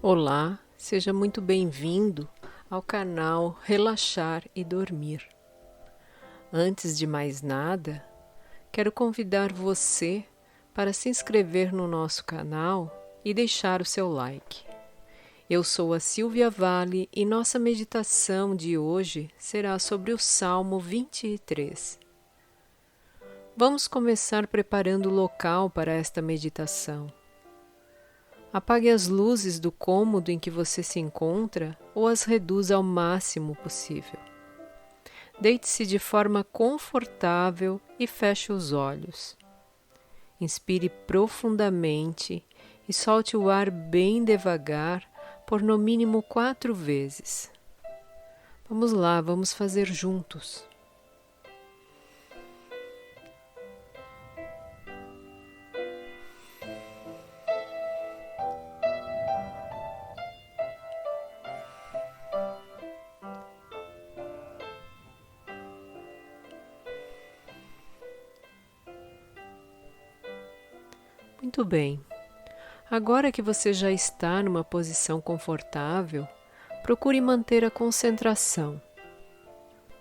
Olá, seja muito bem-vindo ao canal Relaxar e Dormir. Antes de mais nada, quero convidar você para se inscrever no nosso canal e deixar o seu like. Eu sou a Silvia Vale e nossa meditação de hoje será sobre o Salmo 23. Vamos começar preparando o local para esta meditação. Apague as luzes do cômodo em que você se encontra ou as reduza ao máximo possível. Deite-se de forma confortável e feche os olhos. Inspire profundamente e solte o ar bem devagar por no mínimo 4 vezes. Vamos lá, vamos fazer juntos. Muito bem. Agora que você já está numa posição confortável, procure manter a concentração.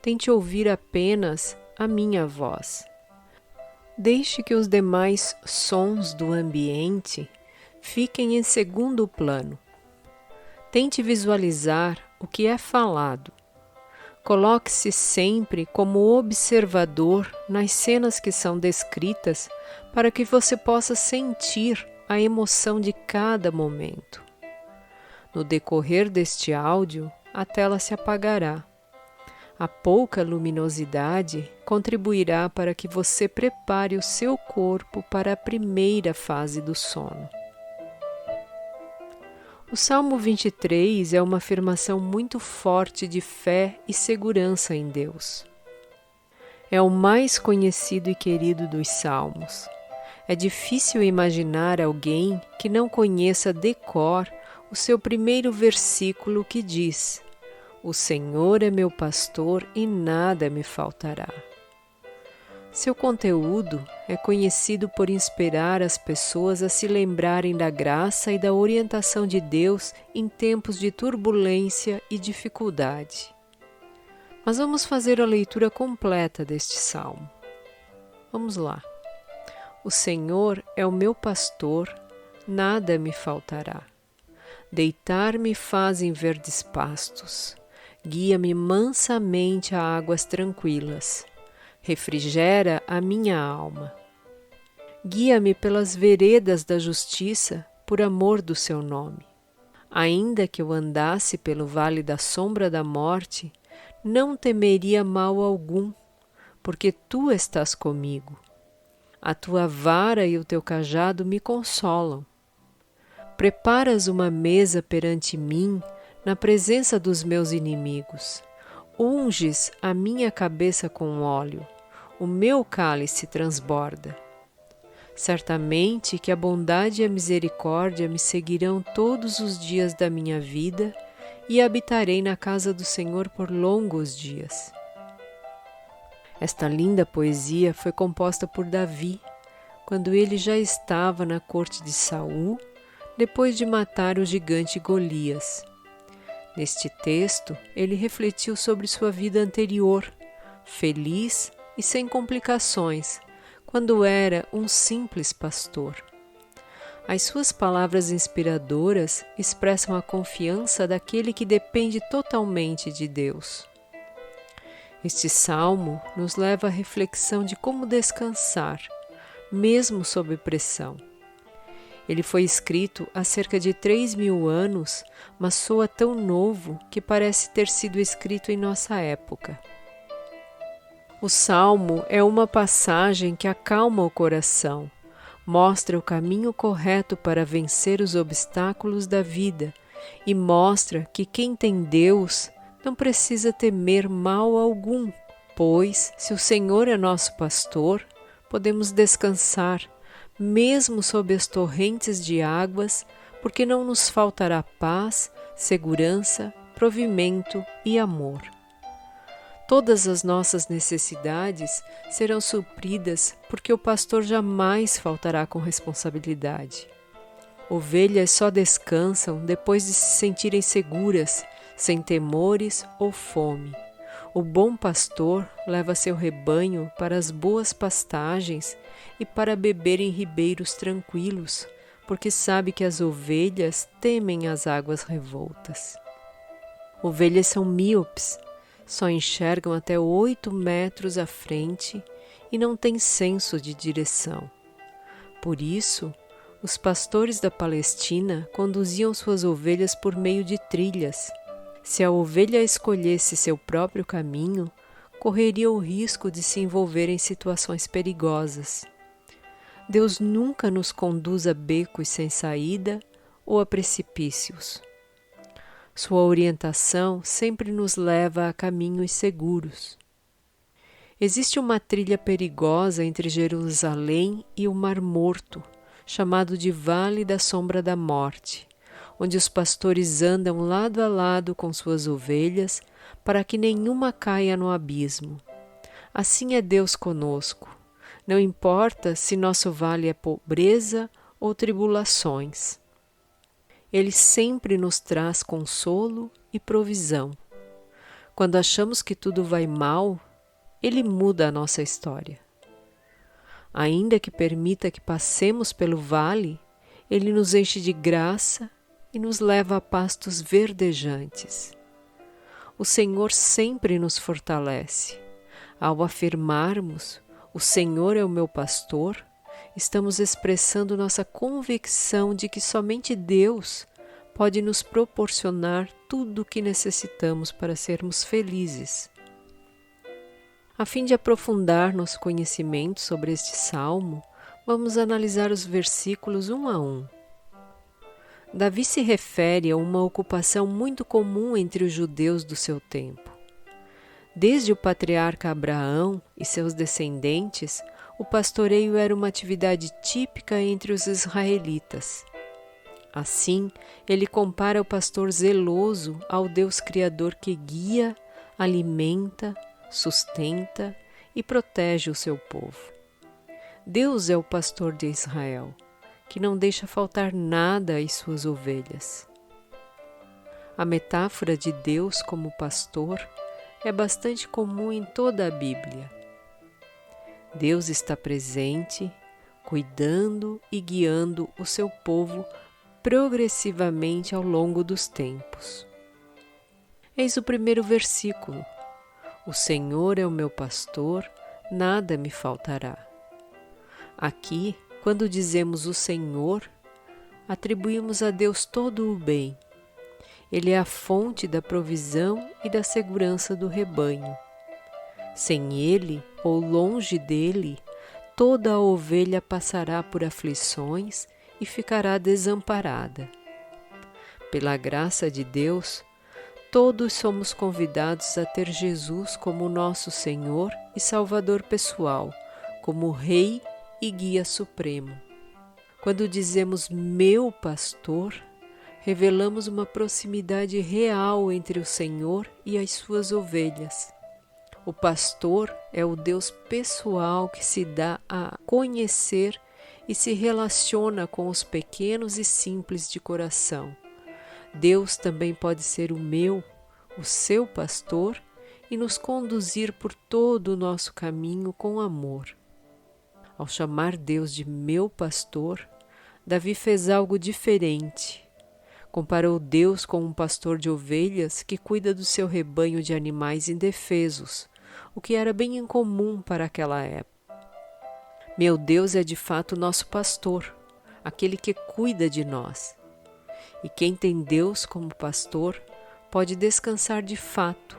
Tente ouvir apenas a minha voz. Deixe que os demais sons do ambiente fiquem em segundo plano. Tente visualizar o que é falado. Coloque-se sempre como observador nas cenas que são descritas para que você possa sentir a emoção de cada momento. No decorrer deste áudio, a tela se apagará. A pouca luminosidade contribuirá para que você prepare o seu corpo para a primeira fase do sono. O Salmo 23 é uma afirmação muito forte de fé e segurança em Deus. É o mais conhecido e querido dos salmos. É difícil imaginar alguém que não conheça de cor o seu primeiro versículo que diz: "O Senhor é meu pastor e nada me faltará." Seu conteúdo é conhecido por inspirar as pessoas a se lembrarem da graça e da orientação de Deus em tempos de turbulência e dificuldade. Mas vamos fazer a leitura completa deste salmo. Vamos lá. O Senhor é o meu pastor, nada me faltará. Deitar-me faz em verdes pastos, guia-me mansamente a águas tranquilas. Refrigera a minha alma. Guia-me pelas veredas da justiça, por amor do seu nome. Ainda que eu andasse pelo vale da sombra da morte, não temeria mal algum, porque tu estás comigo. A tua vara e o teu cajado me consolam. Preparas uma mesa perante mim, na presença dos meus inimigos. Unges a minha cabeça com óleo, o meu cálice transborda. Certamente que a bondade e a misericórdia me seguirão todos os dias da minha vida e habitarei na casa do Senhor por longos dias. Esta linda poesia foi composta por Davi, quando ele já estava na corte de Saul, depois de matar o gigante Golias. Neste texto, ele refletiu sobre sua vida anterior, feliz e sem complicações, quando era um simples pastor. As suas palavras inspiradoras expressam a confiança daquele que depende totalmente de Deus. Este salmo nos leva à reflexão de como descansar, mesmo sob pressão. Ele foi escrito há cerca de 3.000 anos, mas soa tão novo que parece ter sido escrito em nossa época. O Salmo é uma passagem que acalma o coração, mostra o caminho correto para vencer os obstáculos da vida e mostra que quem tem Deus não precisa temer mal algum, pois, se o Senhor é nosso pastor, podemos descansar, mesmo sob as torrentes de águas, porque não nos faltará paz, segurança, provimento e amor. Todas as nossas necessidades serão supridas, porque o pastor jamais faltará com responsabilidade. Ovelhas só descansam depois de se sentirem seguras, sem temores ou fome. O bom pastor leva seu rebanho para as boas pastagens e para beber em ribeiros tranquilos, porque sabe que as ovelhas temem as águas revoltas. Ovelhas são míopes, só enxergam até 8 metros à frente e não têm senso de direção. Por isso, os pastores da Palestina conduziam suas ovelhas por meio de trilhas. Se a ovelha escolhesse seu próprio caminho, correria o risco de se envolver em situações perigosas. Deus nunca nos conduz a becos sem saída ou a precipícios. Sua orientação sempre nos leva a caminhos seguros. Existe uma trilha perigosa entre Jerusalém e o Mar Morto, chamado de Vale da Sombra da Morte, onde os pastores andam lado a lado com suas ovelhas para que nenhuma caia no abismo. Assim é Deus conosco. Não importa se nosso vale é pobreza ou tribulações. Ele sempre nos traz consolo e provisão. Quando achamos que tudo vai mal, Ele muda a nossa história. Ainda que permita que passemos pelo vale, Ele nos enche de graça e nos leva a pastos verdejantes. O Senhor sempre nos fortalece. Ao afirmarmos, o Senhor é o meu pastor, estamos expressando nossa convicção de que somente Deus pode nos proporcionar tudo o que necessitamos para sermos felizes. A fim de aprofundar nosso conhecimento sobre este salmo, vamos analisar os versículos 1 a 1. Davi se refere a uma ocupação muito comum entre os judeus do seu tempo. Desde o patriarca Abraão e seus descendentes, o pastoreio era uma atividade típica entre os israelitas. Assim, ele compara o pastor zeloso ao Deus Criador que guia, alimenta, sustenta e protege o seu povo. Deus é o pastor de Israel, que não deixa faltar nada às suas ovelhas. A metáfora de Deus como pastor é bastante comum em toda a Bíblia. Deus está presente, cuidando e guiando o seu povo progressivamente ao longo dos tempos. Eis o primeiro versículo. O Senhor é o meu pastor, nada me faltará. Aqui, quando dizemos o Senhor, atribuímos a Deus todo o bem. Ele é a fonte da provisão e da segurança do rebanho. Sem Ele, ou longe dele, toda a ovelha passará por aflições e ficará desamparada. Pela graça de Deus, todos somos convidados a ter Jesus como nosso Senhor e Salvador pessoal, como Rei e Guia Supremo. Quando dizemos meu pastor, revelamos uma proximidade real entre o Senhor e as suas ovelhas. O pastor é o Deus pessoal que se dá a conhecer e se relaciona com os pequenos e simples de coração. Deus também pode ser o seu pastor, e nos conduzir por todo o nosso caminho com amor. Ao chamar Deus de meu pastor, Davi fez algo diferente. Comparou Deus com um pastor de ovelhas que cuida do seu rebanho de animais indefesos, o que era bem incomum para aquela época. Meu Deus é de fato nosso pastor, aquele que cuida de nós. E quem tem Deus como pastor pode descansar de fato,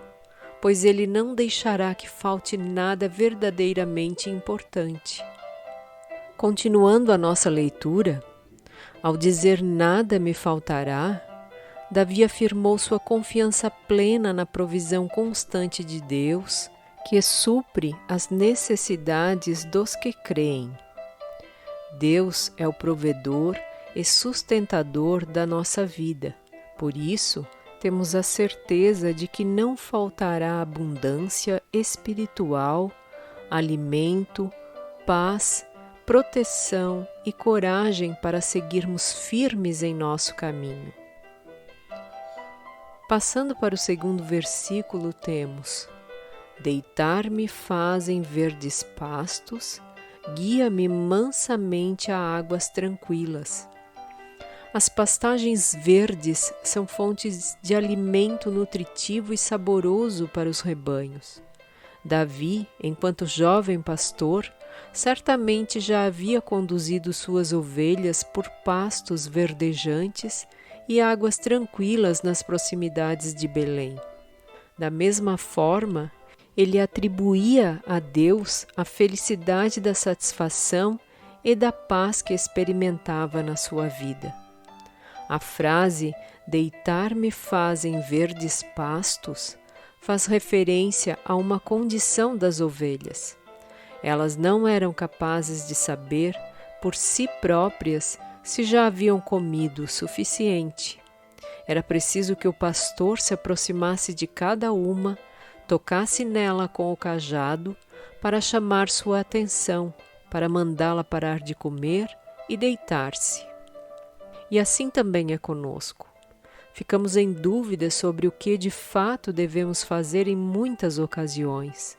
pois Ele não deixará que falte nada verdadeiramente importante. Continuando a nossa leitura, ao dizer nada me faltará, Davi afirmou sua confiança plena na provisão constante de Deus, que supre as necessidades dos que creem. Deus é o provedor e sustentador da nossa vida. Por isso, temos a certeza de que não faltará abundância espiritual, alimento, paz, proteção e coragem para seguirmos firmes em nosso caminho. Passando para o segundo versículo, temos: deitar-me faz em verdes pastos, guia-me mansamente a águas tranquilas. As pastagens verdes são fontes de alimento nutritivo e saboroso para os rebanhos. Davi, enquanto jovem pastor, certamente já havia conduzido suas ovelhas por pastos verdejantes e águas tranquilas nas proximidades de Belém. Da mesma forma, ele atribuía a Deus a felicidade da satisfação e da paz que experimentava na sua vida. A frase "deitar-me faz em verdes pastos" faz referência a uma condição das ovelhas. Elas não eram capazes de saber, por si próprias, se já haviam comido o suficiente. Era preciso que o pastor se aproximasse de cada uma, tocasse nela com o cajado para chamar sua atenção, para mandá-la parar de comer e deitar-se. E assim também é conosco. Ficamos em dúvida sobre o que de fato devemos fazer em muitas ocasiões.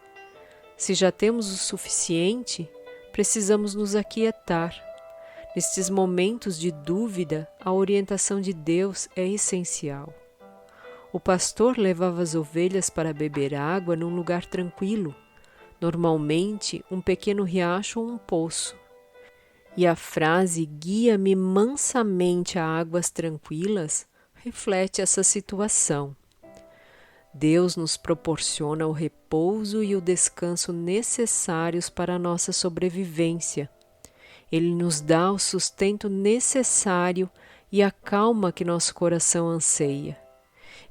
Se já temos o suficiente, precisamos nos aquietar. Nestes momentos de dúvida, a orientação de Deus é essencial. O pastor levava as ovelhas para beber água num lugar tranquilo, normalmente um pequeno riacho ou um poço. E a frase "guia-me mansamente a águas tranquilas" reflete essa situação. Deus nos proporciona o repouso e o descanso necessários para a nossa sobrevivência. Ele nos dá o sustento necessário e a calma que nosso coração anseia.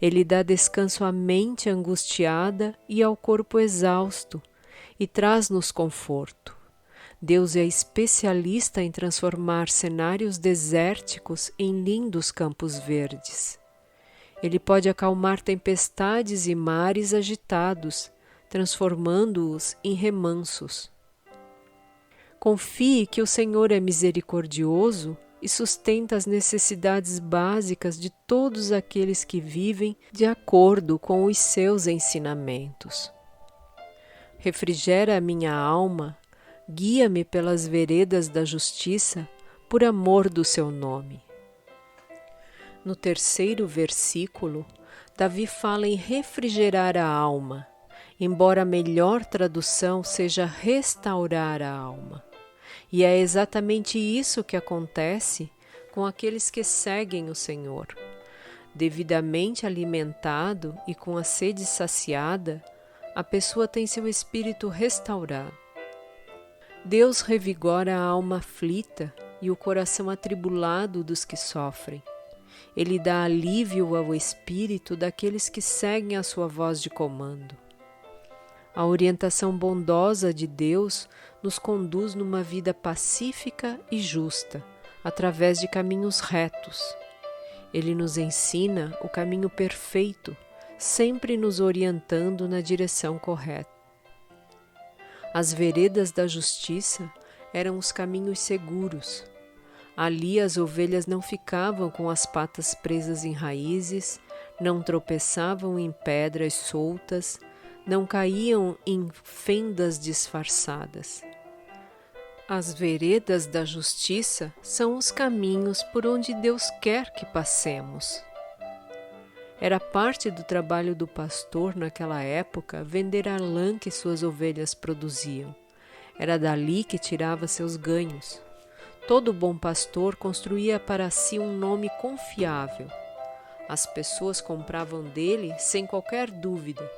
Ele dá descanso à mente angustiada e ao corpo exausto e traz-nos conforto. Deus é especialista em transformar cenários desérticos em lindos campos verdes. Ele pode acalmar tempestades e mares agitados, transformando-os em remansos. Confie que o Senhor é misericordioso e sustenta as necessidades básicas de todos aqueles que vivem de acordo com os seus ensinamentos. Refrigera a minha alma, guia-me pelas veredas da justiça, por amor do seu nome. No terceiro versículo, Davi fala em refrigerar a alma, embora a melhor tradução seja restaurar a alma. E é exatamente isso que acontece com aqueles que seguem o Senhor. Devidamente alimentado e com a sede saciada, a pessoa tem seu espírito restaurado. Deus revigora a alma aflita e o coração atribulado dos que sofrem. Ele dá alívio ao espírito daqueles que seguem a sua voz de comando. A orientação bondosa de Deus nos conduz numa vida pacífica e justa, através de caminhos retos. Ele nos ensina o caminho perfeito, sempre nos orientando na direção correta. As veredas da justiça eram os caminhos seguros. Ali as ovelhas não ficavam com as patas presas em raízes, não tropeçavam em pedras soltas, não caíam em fendas disfarçadas. As veredas da justiça são os caminhos por onde Deus quer que passemos. Era parte do trabalho do pastor naquela época vender a lã que suas ovelhas produziam. Era dali que tirava seus ganhos. Todo bom pastor construía para si um nome confiável. As pessoas compravam dele sem qualquer dúvida,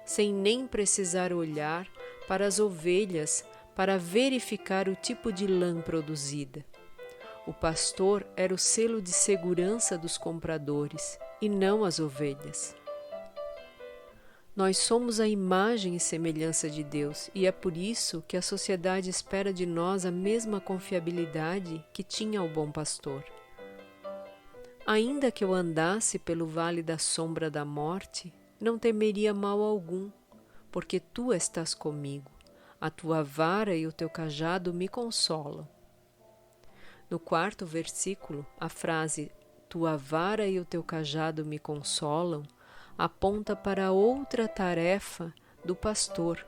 sem nem precisar olhar para as ovelhas para verificar o tipo de lã produzida. O pastor era o selo de segurança dos compradores e não as ovelhas. Nós somos a imagem e semelhança de Deus e é por isso que a sociedade espera de nós a mesma confiabilidade que tinha o bom pastor. Ainda que eu andasse pelo vale da sombra da morte, não temeria mal algum, porque tu estás comigo. A tua vara e o teu cajado me consolam. No 4º versículo, a frase tua vara e o teu cajado me consolam aponta para outra tarefa do pastor,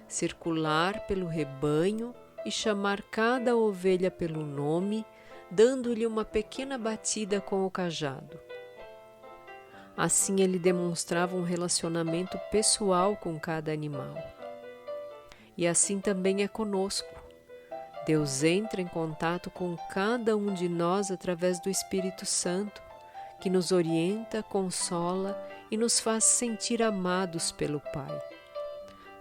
circular pelo rebanho e chamar cada ovelha pelo nome, dando-lhe uma pequena batida com o cajado. Assim ele demonstrava um relacionamento pessoal com cada animal. E assim também é conosco. Deus entra em contato com cada um de nós através do Espírito Santo, que nos orienta, consola e nos faz sentir amados pelo Pai.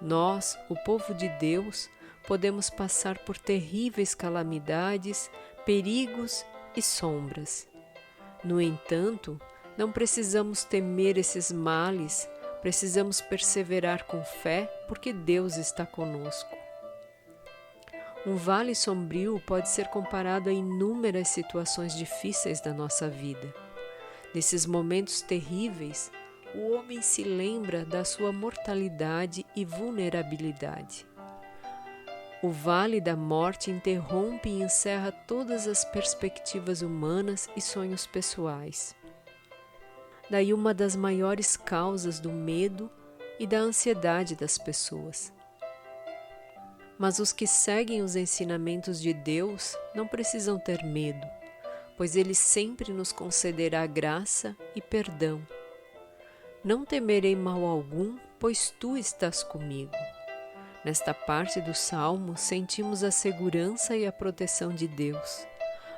Nós, o povo de Deus, podemos passar por terríveis calamidades, perigos e sombras. No entanto, não precisamos temer esses males, precisamos perseverar com fé, porque Deus está conosco. Um vale sombrio pode ser comparado a inúmeras situações difíceis da nossa vida. Nesses momentos terríveis, o homem se lembra da sua mortalidade e vulnerabilidade. O vale da morte interrompe e encerra todas as perspectivas humanas e sonhos pessoais. Daí uma das maiores causas do medo e da ansiedade das pessoas. Mas os que seguem os ensinamentos de Deus não precisam ter medo, pois Ele sempre nos concederá graça e perdão. Não temerei mal algum, pois Tu estás comigo. Nesta parte do Salmo, sentimos a segurança e a proteção de Deus,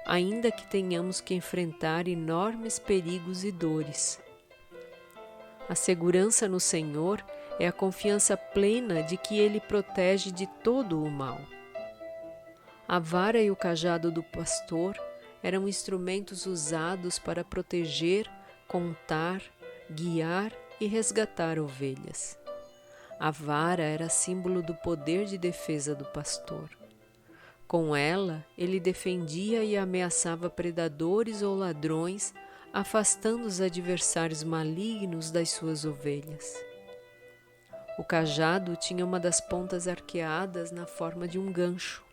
ainda que tenhamos que enfrentar enormes perigos e dores. A segurança no Senhor é a confiança plena de que Ele protege de todo o mal. A vara e o cajado do pastor eram instrumentos usados para proteger, contar, guiar e resgatar ovelhas. A vara era símbolo do poder de defesa do pastor. Com ela, ele defendia e ameaçava predadores ou ladrões, afastando os adversários malignos das suas ovelhas. O cajado tinha uma das pontas arqueadas na forma de um gancho.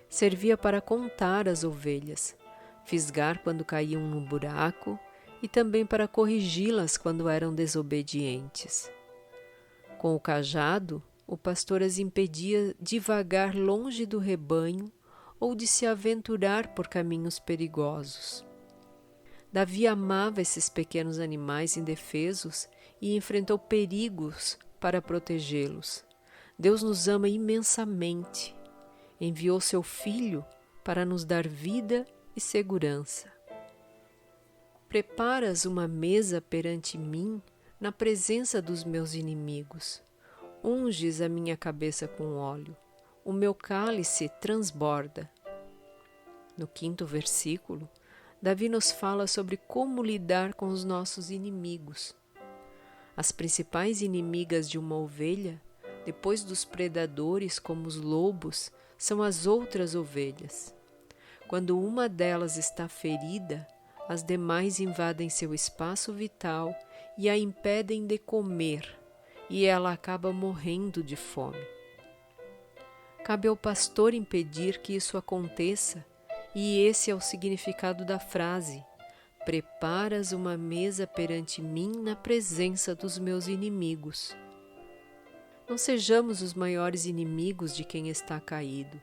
Servia para contar as ovelhas, fisgar quando caíam no buraco e também para corrigi-las quando eram desobedientes. Com o cajado, o pastor as impedia de vagar longe do rebanho ou de se aventurar por caminhos perigosos. Davi amava esses pequenos animais indefesos e enfrentou perigos para protegê-los. Deus nos ama imensamente. Enviou seu Filho para nos dar vida e segurança. Preparas uma mesa perante mim na presença dos meus inimigos. Unges a minha cabeça com óleo. O meu cálice transborda. No 5º versículo, Davi nos fala sobre como lidar com os nossos inimigos. As principais inimigas de uma ovelha, depois dos predadores como os lobos, são as outras ovelhas. Quando uma delas está ferida, as demais invadem seu espaço vital e a impedem de comer, e ela acaba morrendo de fome. Cabe ao pastor impedir que isso aconteça, e esse é o significado da frase: preparas uma mesa perante mim na presença dos meus inimigos. Não sejamos os maiores inimigos de quem está caído.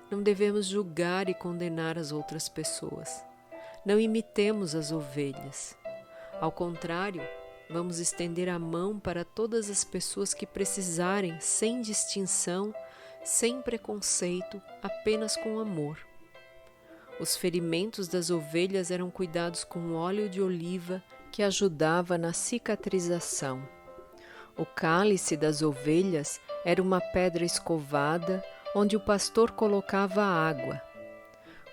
Não devemos julgar e condenar as outras pessoas. Não imitemos as ovelhas. Ao contrário, vamos estender a mão para todas as pessoas que precisarem, sem distinção, sem preconceito, apenas com amor. Os ferimentos das ovelhas eram cuidados com óleo de oliva que ajudava na cicatrização. O cálice das ovelhas era uma pedra escovada onde o pastor colocava água.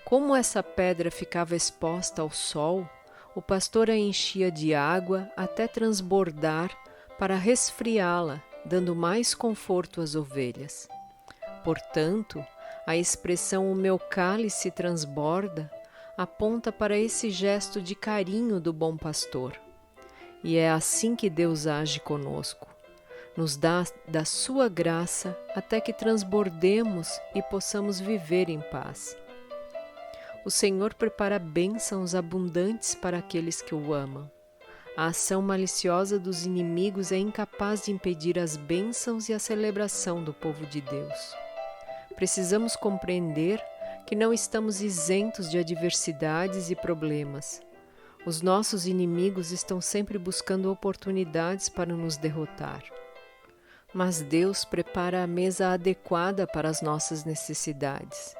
Como essa pedra ficava exposta ao sol, o pastor a enchia de água até transbordar para resfriá-la, dando mais conforto às ovelhas. Portanto, a expressão "o meu cálice transborda" aponta para esse gesto de carinho do bom pastor. E é assim que Deus age conosco. Nos dá da sua graça até que transbordemos e possamos viver em paz. O Senhor prepara bênçãos abundantes para aqueles que o amam. A ação maliciosa dos inimigos é incapaz de impedir as bênçãos e a celebração do povo de Deus. Precisamos compreender que não estamos isentos de adversidades e problemas. Os nossos inimigos estão sempre buscando oportunidades para nos derrotar. Mas Deus prepara a mesa adequada para as nossas necessidades.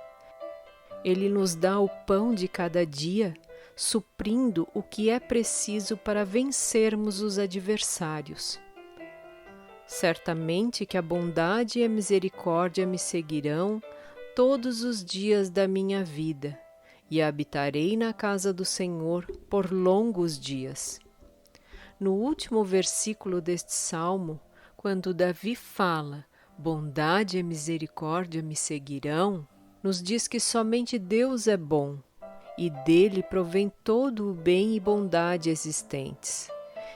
Ele nos dá o pão de cada dia, suprindo o que é preciso para vencermos os adversários. Certamente que a bondade e a misericórdia me seguirão todos os dias da minha vida, e habitarei na casa do Senhor por longos dias. No último versículo deste salmo, quando Davi fala, bondade e misericórdia me seguirão, nos diz que somente Deus é bom, e dele provém todo o bem e bondade existentes.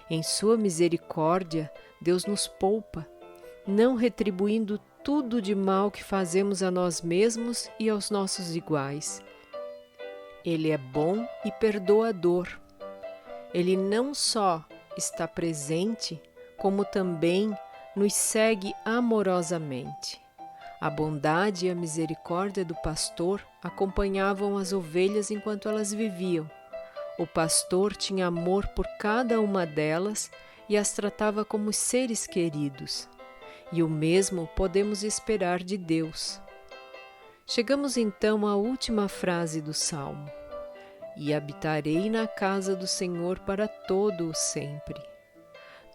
Em sua misericórdia, Deus nos poupa, não retribuindo tudo de mal que fazemos a nós mesmos e aos nossos iguais. Ele é bom e perdoador. Ele não só está presente, como também nos segue amorosamente. A bondade e a misericórdia do pastor acompanhavam as ovelhas enquanto elas viviam. O pastor tinha amor por cada uma delas e as tratava como seres queridos. E o mesmo podemos esperar de Deus. Chegamos então à última frase do Salmo: E habitarei na casa do Senhor para todo o sempre.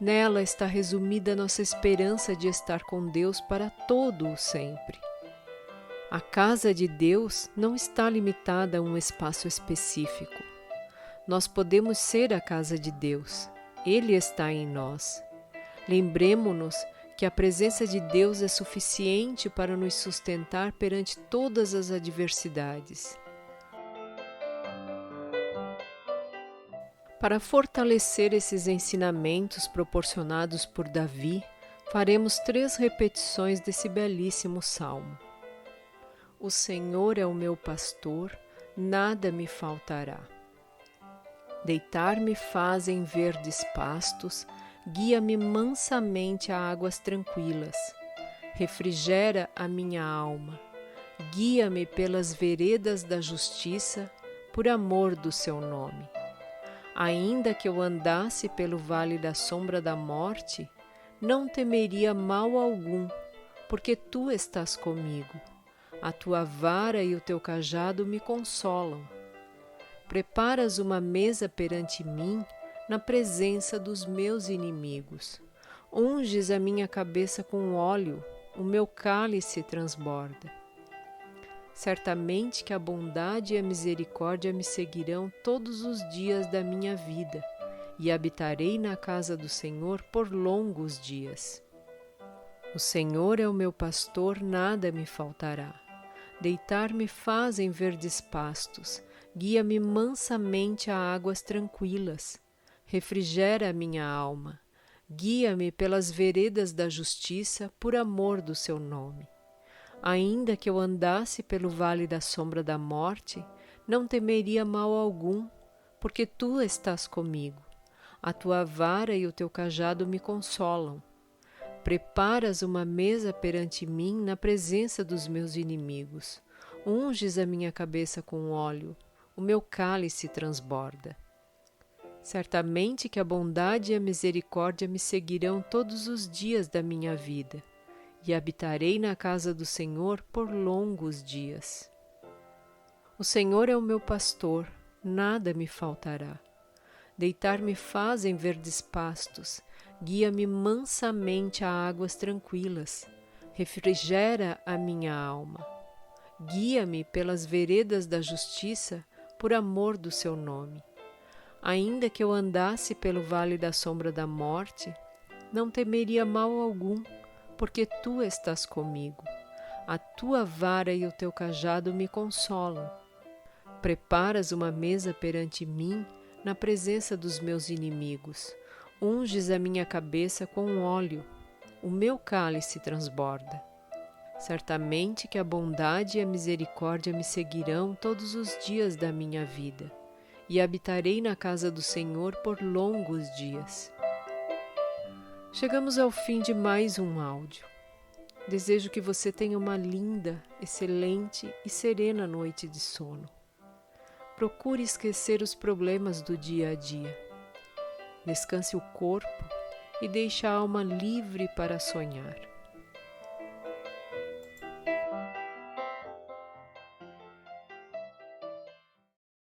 Nela está resumida nossa esperança de estar com Deus para todo o sempre. A casa de Deus não está limitada a um espaço específico. Nós podemos ser a casa de Deus. Ele está em nós. Lembremo-nos que a presença de Deus é suficiente para nos sustentar perante todas as adversidades. Para fortalecer esses ensinamentos proporcionados por Davi, faremos 3 repetições desse belíssimo salmo. O Senhor é o meu pastor, nada me faltará. Deitar-me faz em verdes pastos, guia-me mansamente a águas tranquilas. Refrigera a minha alma, guia-me pelas veredas da justiça, por amor do seu nome. Ainda que eu andasse pelo vale da sombra da morte, não temeria mal algum, porque tu estás comigo. A tua vara e o teu cajado me consolam. Preparas uma mesa perante mim, na presença dos meus inimigos. Unges a minha cabeça com óleo, o meu cálice transborda. Certamente que a bondade e a misericórdia me seguirão todos os dias da minha vida, e habitarei na casa do Senhor por longos dias. O Senhor é o meu pastor, nada me faltará. Deitar-me faz em verdes pastos, guia-me mansamente a águas tranquilas. Refrigera a minha alma, guia-me pelas veredas da justiça por amor do seu nome. Ainda que eu andasse pelo vale da sombra da morte, não temeria mal algum, porque tu estás comigo. A tua vara e o teu cajado me consolam. Preparas uma mesa perante mim na presença dos meus inimigos. Unges a minha cabeça com óleo, o meu cálice transborda. Certamente que a bondade e a misericórdia me seguirão todos os dias da minha vida, e habitarei na casa do Senhor por longos dias. O Senhor é o meu pastor, nada me faltará. Deitar-me faz em verdes pastos, guia-me mansamente a águas tranquilas, refrigera a minha alma. Guia-me pelas veredas da justiça por amor do seu nome. Ainda que eu andasse pelo vale da sombra da morte, não temeria mal algum, porque tu estás comigo. A tua vara e o teu cajado me consolam. Preparas uma mesa perante mim na presença dos meus inimigos. Unges a minha cabeça com óleo. o meu cálice transborda. Certamente que a bondade e a misericórdia me seguirão todos os dias da minha vida, e habitarei na casa do Senhor por longos dias. Chegamos ao fim de mais um áudio. Desejo que você tenha uma linda, excelente e serena noite de sono. Procure esquecer os problemas do dia a dia. Descanse o corpo e deixe a alma livre para sonhar.